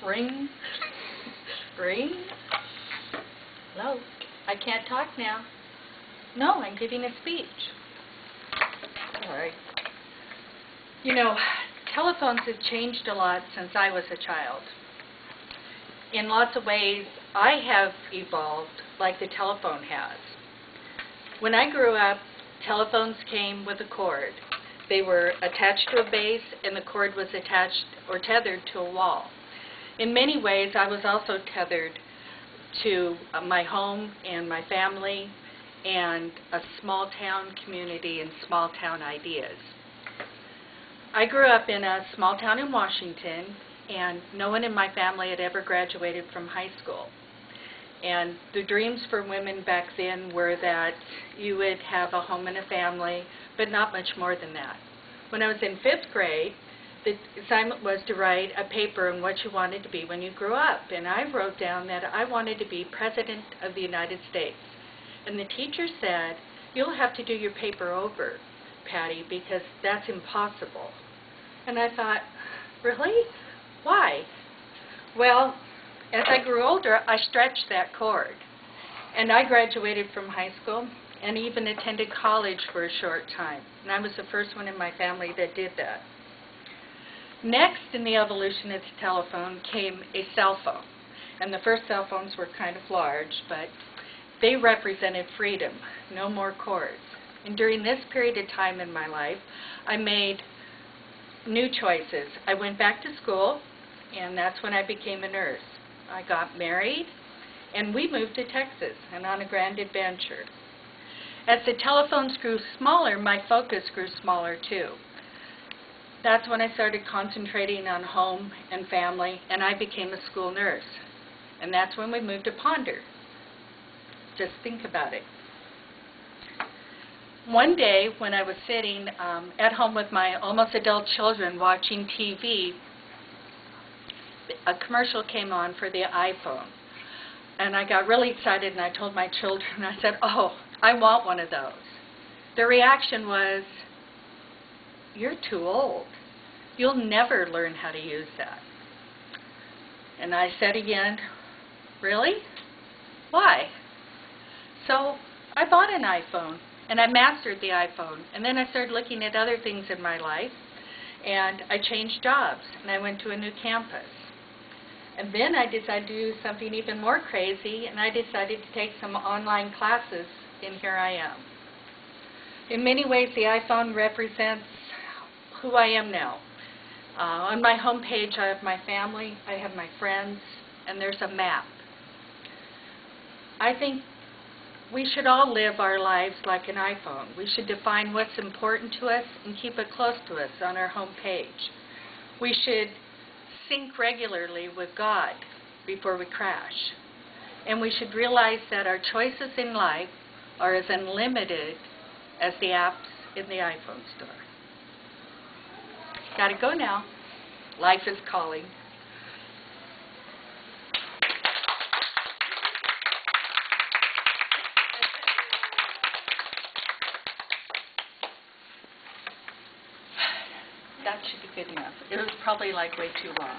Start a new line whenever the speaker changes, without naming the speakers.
Ring. Ring. Hello. I can't talk now. No, I'm giving a speech. Sorry. You know, telephones have changed a lot since I was a child. In lots of ways, I have evolved like the telephone has. When I grew up, telephones came with a cord. They were attached to a base, and the cord was attached or tethered to a wall. In many ways, I was also tethered to my home and my family and a small town community and small town ideas. I grew up in a small town in Washington, and no one in my family had ever graduated from high school. And the dreams for women back then were that you would have a home and a family, but not much more than that. When I was in 5th grade, the assignment was to write a paper on what you wanted to be when you grew up. And I wrote down that I wanted to be President of the United States. And the teacher said, "You'll have to do your paper over, Patty, because that's impossible." And I thought, really? Why? Well, as I grew older, I stretched that cord. And I graduated from high school and even attended college for a short time. And I was the first one in my family that did that. Next in the evolution of the telephone came a cell phone. And the first cell phones were kind of large, but they represented freedom, no more cords. And during this period of time in my life, I made new choices. I went back to school, and that's when I became a nurse. I got married, and we moved to Texas, and on a grand adventure. As the telephones grew smaller, my focus grew smaller too. That's when I started concentrating on home and family, and I became a school nurse. And that's when we moved to Ponder. Just think about it. One day, when I was sitting at home with my almost adult children watching TV, a commercial came on for the iPhone. And I got really excited, and I told my children, I said, "Oh, I want one of those." Their reaction was, "You're too old. You'll never learn how to use that." And I said again, "Really? Why?" So I bought an iPhone, and I mastered the iPhone. And then I started looking at other things in my life, and I changed jobs, and I went to a new campus. And then I decided to do something even more crazy, and I decided to take some online classes, and here I am. In many ways, the iPhone represents who I am now. On my home page, I have my family, I have my friends, and there's a map. I think we should all live our lives like an iPhone. We should define what's important to us and keep it close to us on our home page. We should sync regularly with God before we crash. And we should realize that our choices in life are as unlimited as the apps in the iPhone store. Gotta go now. Life is calling. That should be good enough. It was probably like way too long.